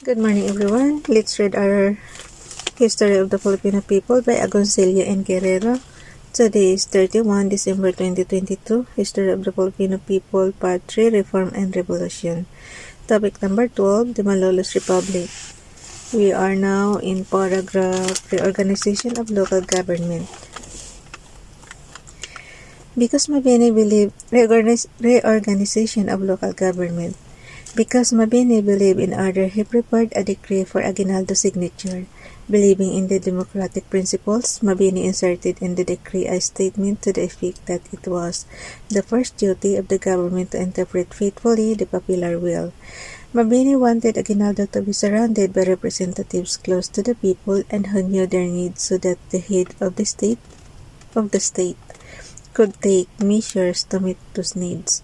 Good morning, everyone. Let's read our History of the Filipino People by Agoncillo and Guerrero. Today is 31 December 2022. History of the Filipino People, Part 3, Reform and Revolution. Topic number 12, the Malolos Republic. We are now in paragraph Reorganization of Local Government. Because Mabini believed reorganization of local government. Because Mabini believed in order, he prepared a decree for Aguinaldo's signature. Believing in the democratic principles, Mabini inserted in the decree a statement to the effect that it was the first duty of the government to interpret faithfully the popular will. Mabini wanted Aguinaldo to be surrounded by representatives close to the people and who knew their needs so that the head of the state could take measures to meet those needs.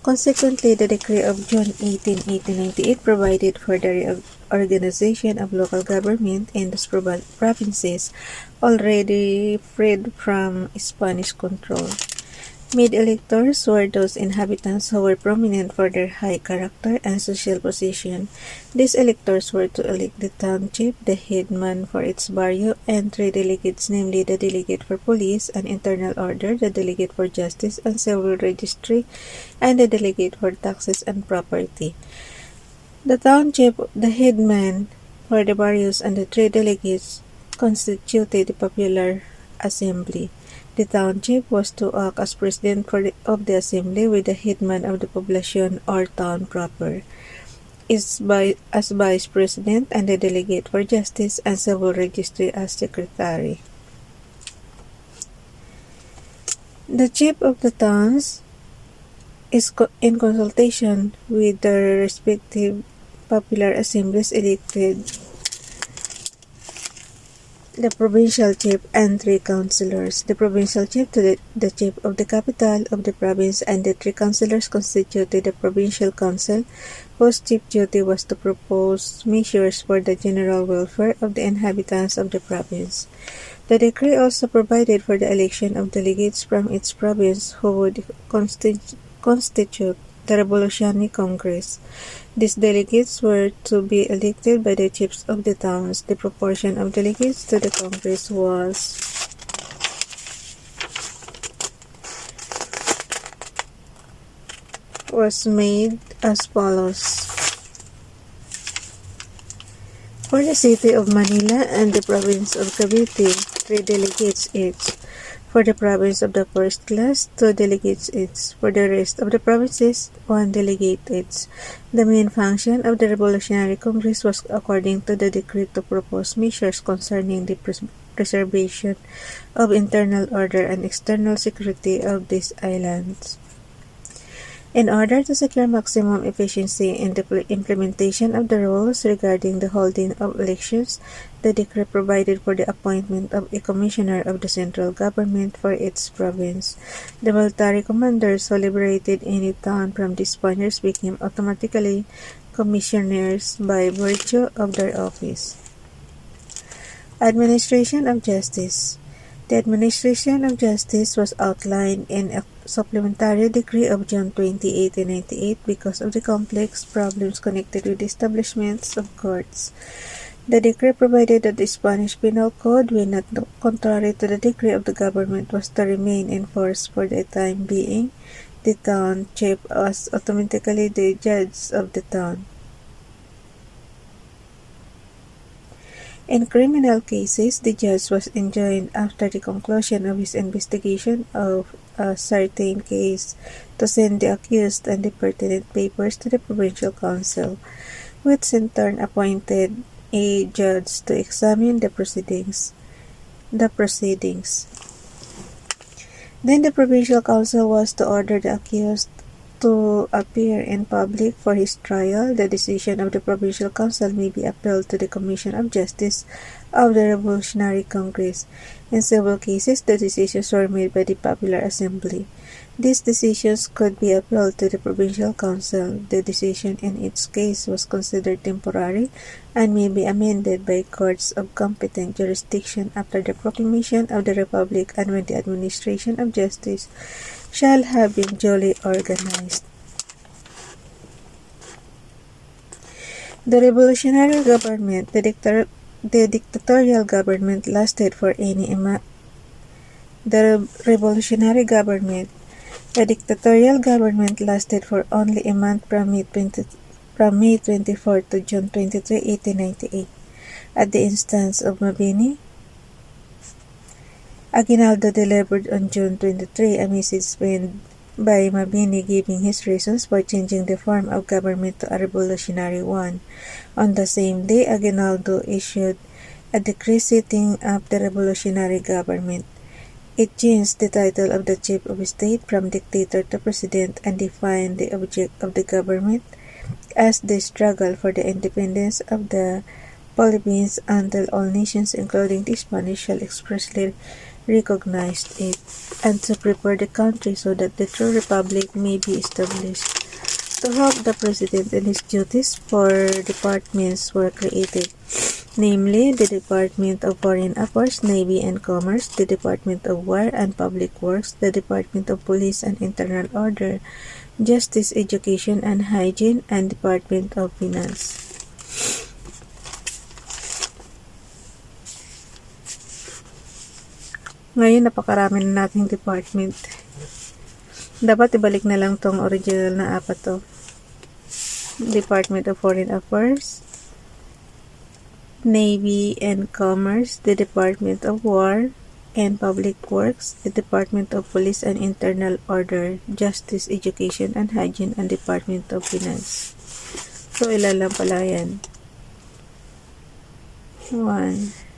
Consequently, the decree of June 18, 1898 provided for the reorganization of local government in those provinces already freed from Spanish control. Made electors were those inhabitants who were prominent for their high character and social position. These electors were to elect the township, the headman for its barrio, and 3 delegates, namely the delegate for police and internal order, the delegate for justice and civil registry, and the delegate for taxes and property. The township, the headman for the barrios, and the 3 delegates constituted the popular assembly. The township was to act as president of the assembly, with the headman of the poblacion or town proper as vice president, and the delegate for justice and civil registry as secretary. The chief of the towns is in consultation with their respective popular assemblies elected the provincial chief and 3 councillors. The provincial chief to the chief of the capital of the province, and the 3 councillors constituted the provincial council, whose chief duty was to propose measures for the general welfare of the inhabitants of the province. The decree also provided for the election of delegates from each province who would constitute the Reorganization Congress. These delegates were to be elected by the chiefs of the towns. The proportion of delegates to the Congress was made as follows. For the city of Manila and the province of Cavite, 3 delegates each. For the province of the first class, 2 delegates each. For the rest of the provinces, 1 delegate each. The main function of the Revolutionary Congress was, according to the decree, to propose measures concerning the preservation of internal order and external security of these islands. In order to secure maximum efficiency in the implementation of the rules regarding the holding of elections, the decree provided for the appointment of a commissioner of the central government for its province. The military commanders who liberated any town from the Spaniards became automatically commissioners by virtue of their office. Administration of Justice. The administration of justice was outlined in a supplementary decree of June 20, 1898 because of the complex problems connected with the establishments of courts. The decree provided that the Spanish Penal Code, when not contrary to the decree of the government, was to remain in force for the time being. The town chief was automatically the judge of the town. In criminal cases, the judge was enjoined, after the conclusion of his investigation of a certain case, to send the accused and the pertinent papers to the provincial council, which in turn appointed a judge to examine the proceedings. Then the provincial council was to order the accused to appear in public for his trial. The decision of the provincial council may be appealed to the Commission of Justice of the Revolutionary Congress. In civil cases, the decisions were made by the Popular Assembly. These decisions could be appealed to the provincial council. The decision in each case was considered temporary and may be amended by courts of competent jurisdiction after the proclamation of the Republic and when the administration of justice shall have been duly organized. The revolutionary government, the dictatorial government lasted for any the revolutionary government, the dictatorial government lasted for only a month from May 24 to June 23, 1898. At the instance of Mabini, Aguinaldo delivered on June 23 a message penned by Mabini giving his reasons for changing the form of government to a revolutionary one. On the same day, Aguinaldo issued a decree setting up the revolutionary government. It changed the title of the chief of state from dictator to president and defined the object of the government as the struggle for the independence of the Philippines until all nations, including the Spanish, shall expressly recognize it, and to prepare the country so that the true republic may be established. To help the president in his duties, 4 departments were created, namely the Department of Foreign Affairs, Navy and Commerce, the Department of War and Public Works, the Department of Police and Internal Order, Justice, Education and Hygiene, and Department of Finance. Ngayon, napakarami na nating department. Dapat ibalik na lang tong original na 4 to. Department of Foreign Affairs, Navy and Commerce, the Department of War and Public Works, the Department of Police and Internal Order, Justice, Education and Hygiene, and Department of Finance. So, ilan lang pala yan? 1.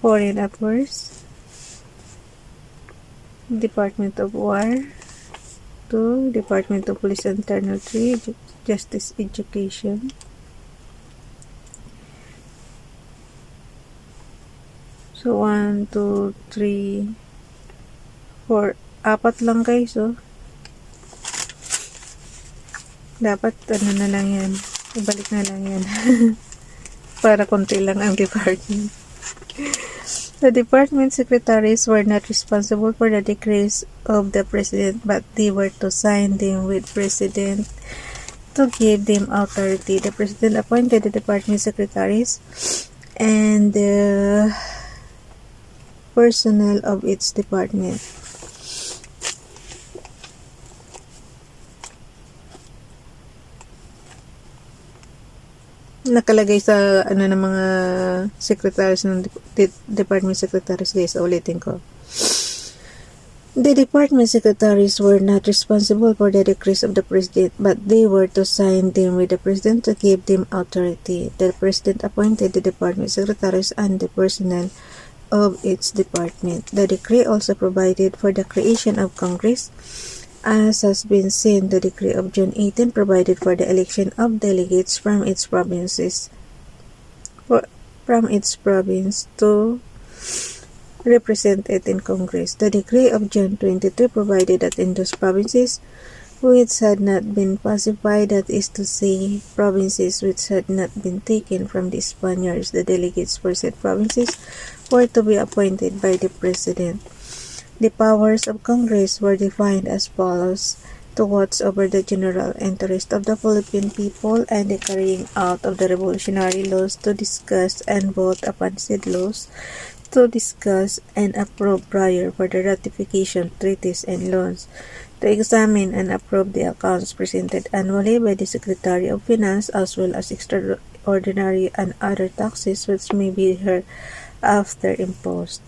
Foreign Affairs, Department of War, 2. Department of Police and Internal, 3. Justice, Education, so 1, 2, 3, 4, 4 lang guys, oh. Dapat ano na lang yan, ibalik na lang yan para konti lang ang department. The department secretaries were not responsible for the decrees of the president, but they were to sign them with president to give them authority. The president appointed the department secretaries and the personnel of its department. Nakalagay sa ano ng mga secretaries ng department secretaries guys, ulitin ko. The department secretaries were not responsible for the decrees of the president, but they were to sign them with the president to give them authority. The president appointed the department secretaries and the personnel of its department. The decree also provided for the creation of Congress. As has been seen, the decree of June 18 provided for the election of delegates from its province to represent it in Congress. The decree of June 22 provided that in those provinces which had not been pacified, that is to say, provinces which had not been taken from the Spaniards, the delegates for said provinces were to be appointed by the President. The powers of Congress were defined as follows: to watch over the general interest of the Philippine people and the carrying out of the revolutionary laws, to discuss and vote upon said laws, to discuss and approve prior for the ratification treaties and laws, to examine and approve the accounts presented annually by the Secretary of Finance, as well as extraordinary and other taxes which may be hereafter imposed.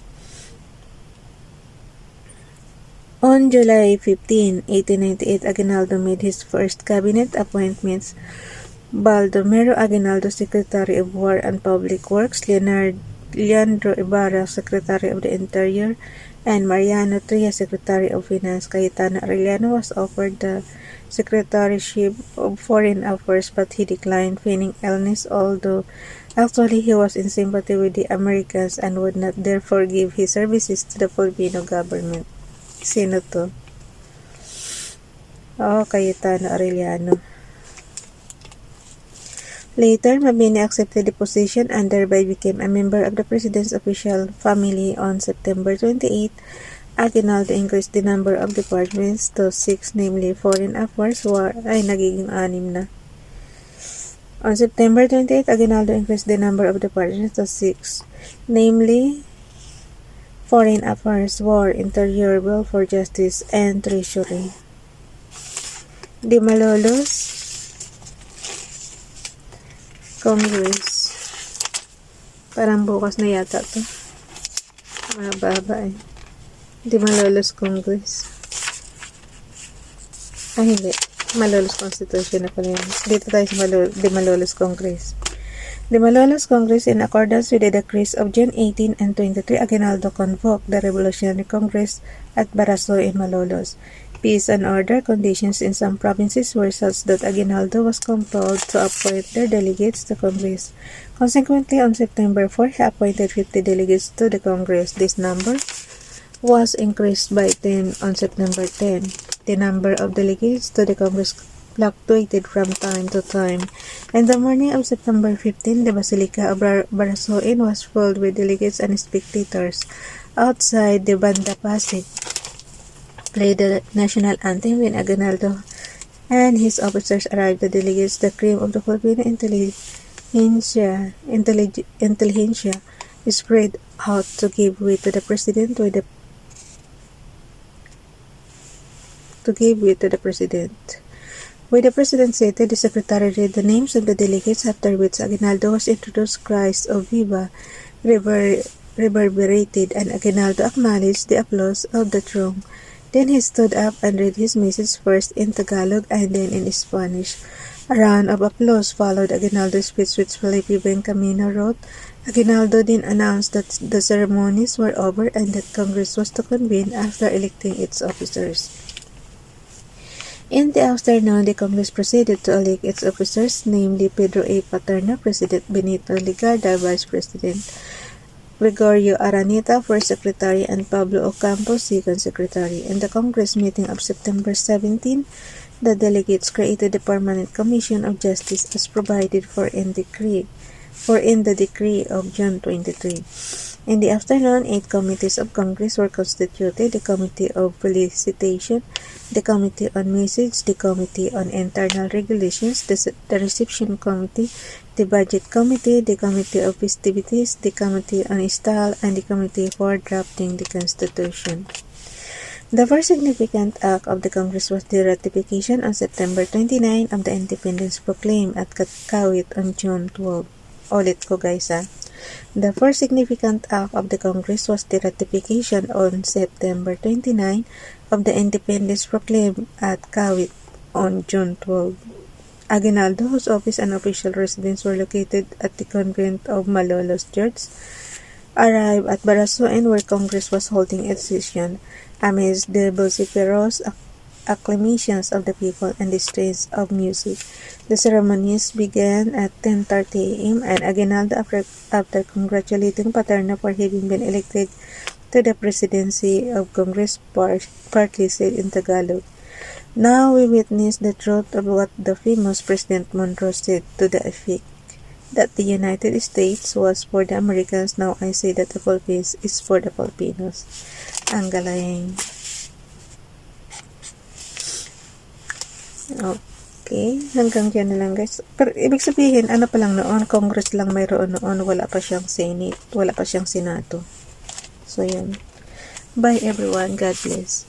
On July 15, 1898, Aguinaldo made his first cabinet appointments. Baldomero Aguinaldo, Secretary of War and Public Works, Leandro Ibarra, Secretary of the Interior, and Mariano Tria, Secretary of Finance. Cayetano Arellano was offered the Secretaryship of Foreign Affairs, but he declined, feigning illness, although actually he was in sympathy with the Americans and would not therefore give his services to the Filipino government. Sino to? Cayetano Arellano. Later, Mabini accepted the position and thereby became a member of the President's official family on September 28, Aguinaldo increased the number of departments to 6, namely Foreign Affairs, War, ay nagiging 6 na. On September 28, Aguinaldo increased the number of departments to 6, namely Foreign Affairs, War, Interior, Welfare, Justice, and Treasury. The Malolos Congress. Parang bukas na yata to. Mababa eh. The Malolos Congress. Hindi. Malolos Constitution na pala yun. Dito tayo sa The Malolos Congress. The Malolos Congress, in accordance with the decrees of June 18 and 23, Aguinaldo convoked the Revolutionary Congress at Baraso in Malolos. Peace and order conditions in some provinces were such that Aguinaldo was compelled to appoint their delegates to Congress. Consequently, on September 4, he appointed 50 delegates to the Congress. This number was increased by 10 on September 10. The number of delegates to the Congress fluctuated from time to time. In the morning of September 15, the Basilica of Barasoin was filled with delegates and spectators. Outside, the Banda Pasig played the national anthem when Aguinaldo and his officers arrived. The delegates, the cream of the Filipino intelligentsia, spread out to give way to the president With the president seated, the secretary read the names of the delegates, after which Aguinaldo was introduced. Cries of "Viva" reverberated, and Aguinaldo acknowledged the applause of the throng. Then he stood up and read his message first in Tagalog and then in Spanish. A round of applause followed Aguinaldo's speech, which Felipe Bencamino wrote. Aguinaldo then announced that the ceremonies were over and that Congress was to convene after electing its officers. In the afternoon, the Congress proceeded to elect its officers, namely Pedro A. Paterno, President; Benito Ligarda, Vice President; Gregorio Araneta, First Secretary; and Pablo Ocampo, Second Secretary. In the Congress meeting of September 17, the delegates created the Permanent Commission of Justice as provided for in the decree of June 23. In the afternoon, 8 committees of Congress were constituted: the Committee of Felicitation, the Committee on Message, the Committee on Internal Regulations, the Reception Committee, the Budget Committee, the Committee of Festivities, the Committee on Style, and the Committee for Drafting the Constitution. The first significant act of the Congress was the ratification on September 29 of the Independence Proclaim at Kawit on June 12. Ulit ko guys ha. The first significant act of the Congress was the ratification on September 29 of the Independence Proclaim at Kawit on June 12. Aguinaldo, whose office and official residence were located at the convent of Malolos Church, arrived at Barasoin, where Congress was holding its session, amidst the vociferous acclamations of the people and the strains of music. The ceremonies began at 10:30 a.m. and Aguinaldo, after congratulating Paterno for having been elected to the presidency of Congress, partly said in Tagalog, "Now we witness the truth of what the famous President Monroe said, to the effect that the United States was for the Americans. Now I say that the Philippines is for the Filipinos." Ang galing. Okay, hanggang dyan na lang guys. Pero ibig sabihin, ano pa lang noon, Congress lang mayroon noon, wala pa siyang Senate, wala pa siyang Senado. So yun. Bye everyone, God bless.